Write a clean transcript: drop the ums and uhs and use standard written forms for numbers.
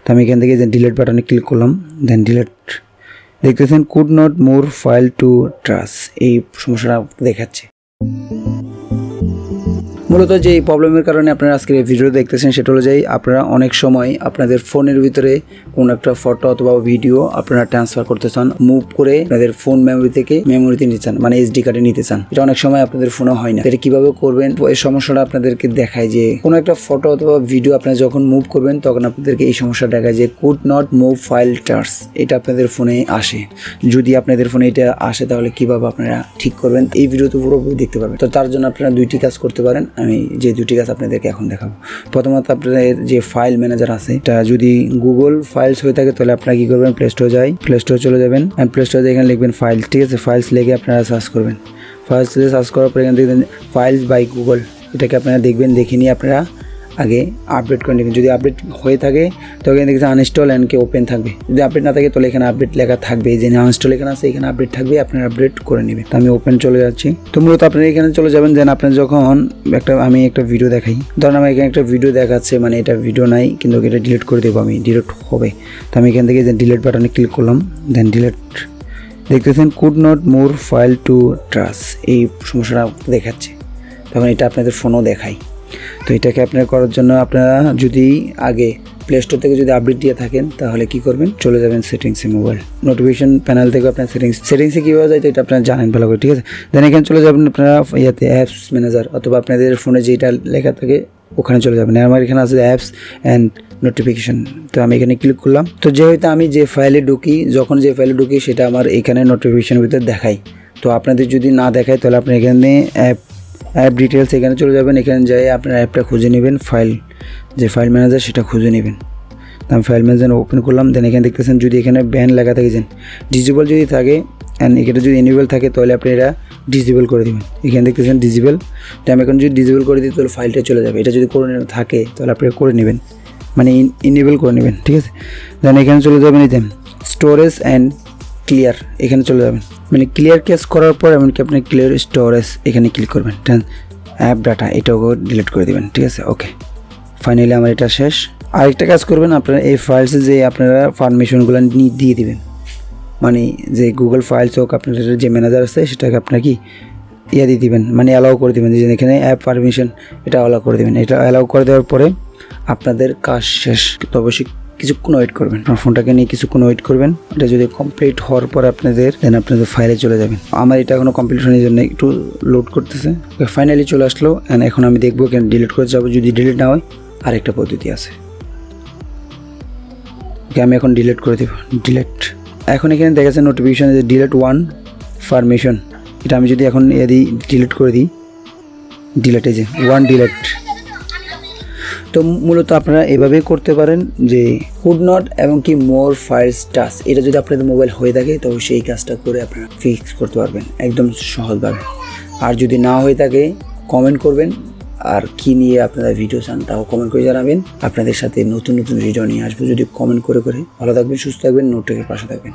তো আমি এখান থেকে যে ডিলিট বাটনে ক্লিক করলাম, দেন ডিলিট দেখতেছেন could not move file to trash, এই সমস্যাটা দেখাচ্ছে। মূলত যে প্রবলেমের কারণে আপনারা আজকের এই ভিডিও দেখতেছেন সেটা হলো যে আপনারা অনেক সময় আপনাদের ফোনের ভিতরে কোনো একটা ফটো অথবা ভিডিও আপনারা ট্রান্সফার করতে চান, মুভ করে আপনাদের ফোন মেমোরি থেকে মেমোরিতে নিতে চান, মানে এসডি কার্ডে নিতে চান। এটা অনেক সময় আপনাদের ফোনে হয় না। এটা কিভাবে করবেন এই সমস্যাটা আপনাদেরকে দেখায় যে কোনো একটা ফটো অথবা ভিডিও আপনারা যখন মুভ করবেন তখন আপনাদেরকে এই সমস্যা দেখায় যে could not move file trans, এটা আপনাদের ফোনে আসে। যদি আপনাদের ফোনে এটা আসে তাহলে কিভাবে আপনারা ঠিক করবেন এই ভিডিওতে পুরোপুরি দেখতে পাবেন। তো তার জন্য আপনারা দুইটি কাজ করতে পারেন, আমি যে দুটি কাজ আপনাদেরকে এখন দেখাবো। প্রথমত আপনাদের যে ফাইল ম্যানেজার আছে, এটা যদি গুগল ফাইলস হয়ে থাকে তাহলে আপনারা কি করবেন, প্লে স্টোর প্লে স্টোর চলে যাবেন, অ্যান্ড প্লে স্টোরে এখানে লিখবেন ফাইল, ঠিক আছে। ফাইলস লিখে আপনারা সার্চ করবেন। ফাইলস সার্চ করার পর এখান থেকে ফাইলস বাই গুগল, এটাকে আপনারা দেখবেন, দেখে নিয়ে আপনারা আগে আপডেট করে নেবেন। যদি আপডেট হয়ে থাকে তো এখানে দেখছেন আনইনস্টল অ্যান্ড কে ওপেন থাকবে। যদি আপডেট না থাকে তাহলে এখানে আপডেট লেখা থাকবে, যে আনইনস্টল এখানে আছে এখানে আপডেট থাকবে, আপনারা আপডেট করে নেবেন। তো আমি ওপেন চলে যাচ্ছি। তো মূলত আপনারা এখানে চলে যাবেন, যেন আপনার যখন আমি একটা ভিডিও দেখাই, ধরুন আমার এখানে একটা ভিডিও দেখাচ্ছে, মানে এটা ভিডিও নাই কিন্তু এটা ডিলিট করে দেবো, আমি ডিলিট হবে। তো আমি এখান থেকে যে ডিলিট বাটনে ক্লিক করলাম, দেন ডিলিট দেখতেছেন could not move file to trash, এই সমস্যাটা দেখাচ্ছে। তখন এটা আপনাদের ফোনও দেখায়। তো এটাকে আপনারা করার জন্য আপনারা যদি আগে প্লে স্টোর থেকে যদি আপডেট দিয়ে থাকেন তাহলে কি করবেন, চলে যাবেন সেটিংসে, মোবাইল নোটিফিকেশন প্যানেল থেকে আপনার সেটিংসে কীভাবে যায় তো এটা আপনারা জানেন ভালো করে, ঠিক আছে। দেন এখানে চলে যাবেন আপনারা ইয়াতে অ্যাপস ম্যানেজার, অথবা আপনাদের ফোনে যেটা লেখা থাকে ওখানে চলে যাবেন। আমার এখানে আছে অ্যাপস অ্যান্ড নোটিফিকেশন, তো আমি এখানে ক্লিক করলাম। তো যেহেতু আমি যে ফাইলে ঢুকি, যখন যে ফাইলে ঢুকি সেটা আমার এখানে নোটিফিকেশনের ভিতরে দেখাই। তো আপনাদের যদি না দেখায় তাহলে আপনি এখানে অ্যাপ ডিটেলস এখানে চলে যাবেন, এখানে যাই আপনার অ্যাপটা খুঁজে নেবেন, যে ফাইল ম্যানেজার সেটা খুঁজে নেবেন। আমি ফাইল ম্যানেজার ওপেন করলাম। দেন এখানে দেখতেছেন যদি এখানে ব্যান লেখা থাকে, যেন ডিজেবল যদি থাকে অ্যান্ড এখানে যদি এনেবল থাকে তাহলে আপনি এটা ডিজেবল করে দেবেন। এখানে দেখতেছেন ডিজেবল, তো আমি এখন যদি ডিজেবল করে দিই তাহলে ফাইলটা চলে যাবে। এটা যদি করে থাকে তাহলে আপনি করে নেবেন, মানে এনেবল করে নেবেন, ঠিক আছে। দেন এখানে চলে যাবেন এই দেন স্টোরেজ অ্যান্ড ক্লিয়ার, এখানে চলে যাবেন, মানে ক্লিয়ার কেস করার পর এমনকি আপনি ক্লিয়ার স্টোরেজ এখানে ক্লিক করবেন। অ্যাপ ডাটা এটাও ডিলিট করে দেবেন, ঠিক আছে। ওকে, ফাইনালি আমার এটা শেষ। আরেকটা কাজ করবেন, আপনারা এই ফাইলসে যে আপনারা পারমিশনগুলো দিয়ে দিবেন, মানে যে গুগল ফাইলস হোক আপনাদের যে ম্যানেজার আছে সেটাকে আপনারা কি দিয়ে দিবেন, মানে অ্যালাউ করে দেবেন, যে এখানে অ্যাপ পারমিশন এটা অ্যালাউ করে দেবেন। এটা অ্যালাউ করে দেওয়ার পরে আপনাদের কাজ শেষ। তো অবশ্যই কিছুক্ষণ ওয়েট করবেন, আপনার ফোনটাকে নিয়ে কিছুক্ষণ ওয়েট করবেন। এটা যদি কমপ্লিট হওয়ার পর আপনাদের ফাইলে চলে যাবেন। আমার এটা এখনো কমপ্লিট হওয়ার জন্য একটু লোড করতেছে। ফাইনালি চলে আসলো, অ্যান্ড এখন আমি দেখবো কেন ডিলিট করে যাবো। যদি ডিলিট না হয় আরেকটা পদ্ধতি আছে, ওকে আমি এখন ডিলিট করে দেবো। ডিলিট, এখন এখানে দেখা যাচ্ছে নোটিফিকেশন যে ডিলিট ওয়ান পারমিশন, এটা আমি যদি এখন ডিলিট করে দিই, ডিলিট এই যে ওয়ান ডিলিট। তো মূলত আপনারা এভাবেই করতে পারেন যে কুড নট এবং কি মোর ফাইলস টাচ, এটা যদি আপনাদের মোবাইল হয়ে থাকে তবে সেই কাজটা করে আপনারা ফিক্স করতে পারবেন একদম সহজভাবে। আর যদি না হয়ে থাকে কমেন্ট করবেন, আর কি নিয়ে আপনারা ভিডিও চান তাও কমেন্ট করে জানাবেন। আপনাদের সাথে নতুন নতুন ভিডিও নিয়ে আসবো যদি কমেন্ট করে। ভালো থাকবেন, সুস্থ থাকবেন, নোটটাকে পাশে থাকবেন।